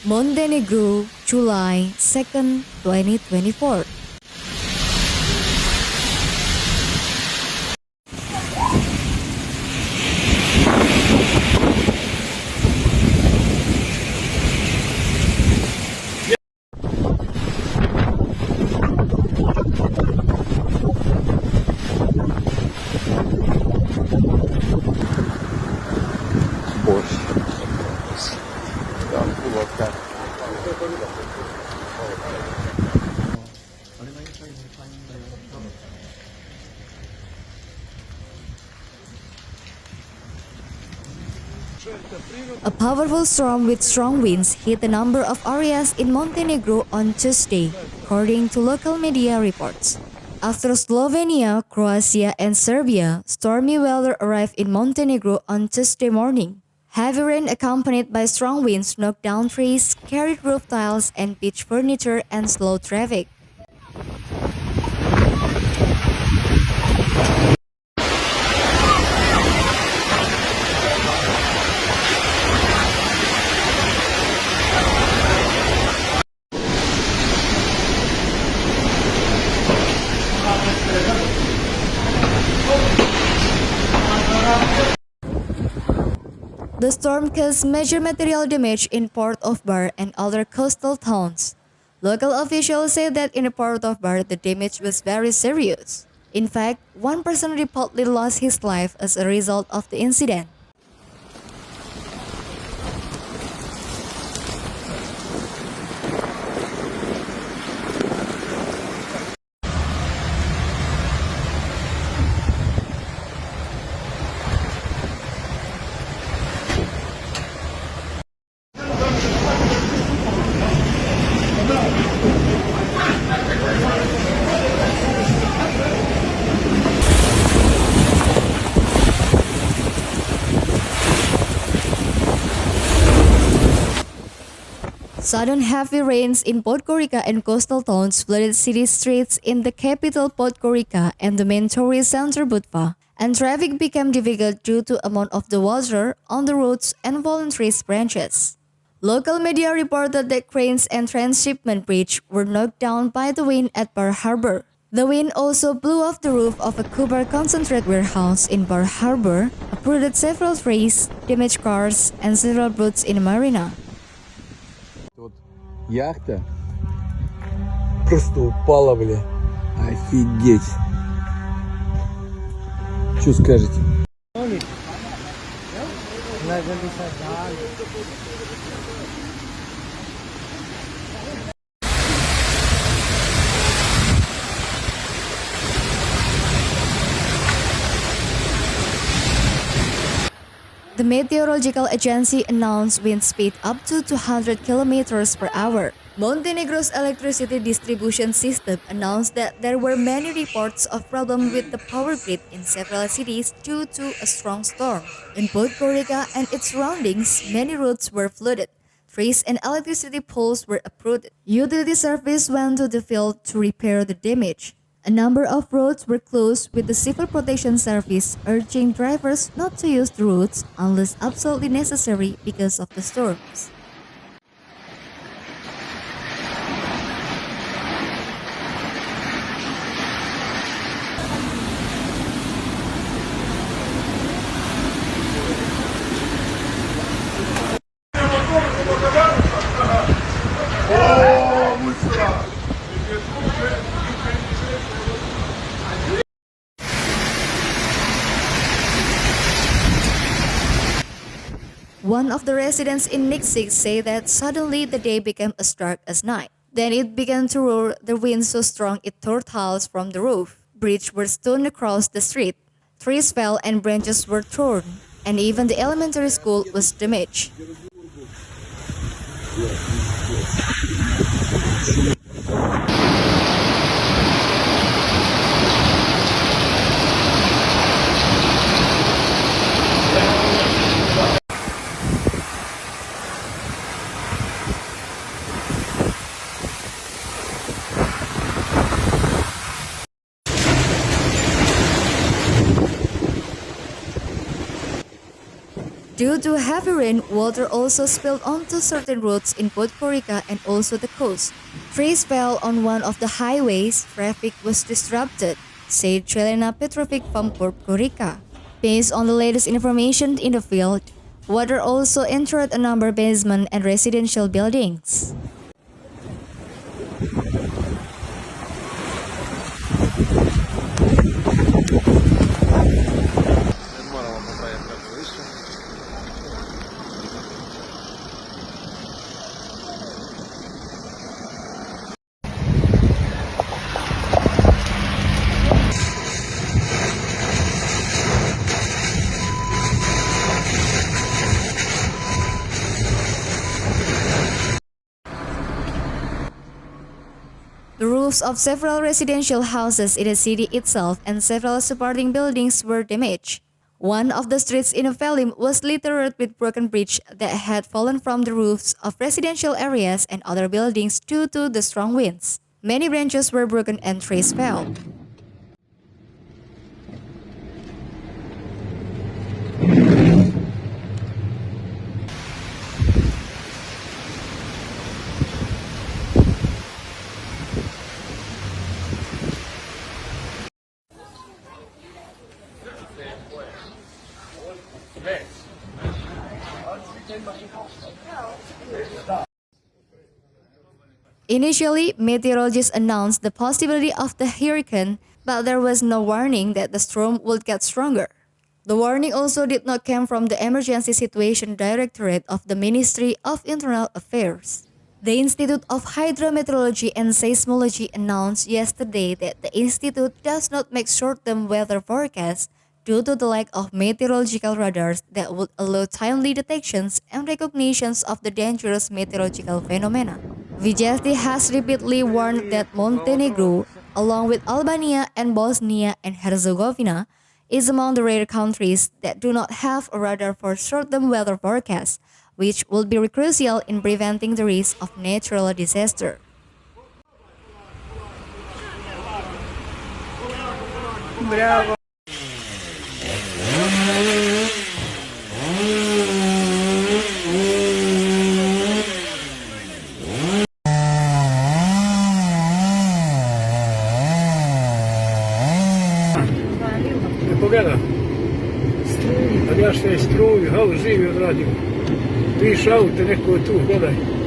Montenegro, July 2nd, 2024. Boş. Tam bu volkan. A powerful storm with strong winds hit a number of areas in Montenegro on Tuesday, according to local media reports. After Slovenia, Croatia, and Serbia, stormy weather arrived in Montenegro on Tuesday morning. Heavy rain accompanied by strong winds knocked down trees, carried roof tiles and pitched furniture and slowed traffic. The storm caused major material damage in Port of Bar and other coastal towns. Local officials say that in the Port of Bar, the damage was very serious. In fact, one person reportedly lost his life as a result of the incident. Sudden heavy rains in Podgorica and coastal towns flooded city streets in the capital Podgorica and the main tourist center Budva, and traffic became difficult due to amount of the water on the roads and fallen trees branches. Local media reported that cranes and transshipment bridge were knocked down by the wind at Bar Harbour. The wind also blew off the roof of a copper concentrate warehouse in Bar Harbour, uprooted several trees, damaged cars, and several boats in the marina. Вот яхта просто упала, бля. Офигеть. Что скажете? The Meteorological Agency announced wind speed up to 200 kilometers per hour. Montenegro's electricity distribution system announced that there were many reports of problems with the power grid in several cities due to a strong storm. In Podgorica and its surroundings, many roads were flooded. Trees and electricity poles were uprooted. Utility service went to the field to repair the damage. A number of roads were closed, with the Civil Protection Service urging drivers not to use the roads unless absolutely necessary because of the storms. One of the residents in Nixig say that suddenly the day became as dark as night. Then it began to roar, the wind so strong it tore tiles from the roof. Bridges were strewn across the street. Trees fell and branches were torn, and even the elementary school was damaged. Due to heavy rain, water also spilled onto certain roads in Podgorica and also the coast. Trees fell on one of the highways, traffic was disrupted, said Chelena Petrovic from Podgorica. Based on the latest information in the field, water also entered a number of basement and residential buildings. The roofs of several residential houses in the city itself and several supporting buildings were damaged. One of the streets in the valley was littered with broken bridges that had fallen from the roofs of residential areas and other buildings due to the strong winds. Many branches were broken and trees fell. Initially, meteorologists announced the possibility of the hurricane, but there was no warning that the storm would get stronger. The warning also did not come from the Emergency Situation Directorate of the Ministry of Internal Affairs. The Institute of Hydrometeorology and Seismology announced yesterday that the institute does not make short-term weather forecasts due to the lack of meteorological radars that would allow timely detections and recognitions of the dangerous meteorological phenomena. Vijayasti has repeatedly warned that Montenegro, along with Albania and Bosnia and Herzegovina, is among the rare countries that do not have a radar for short-term weather forecasts, which will be crucial in preventing the risk of natural disaster. Bravo. Pogleda, struju, pa ja što je struju, halo živi odradio. Viš aute, neko je tu, gledaj.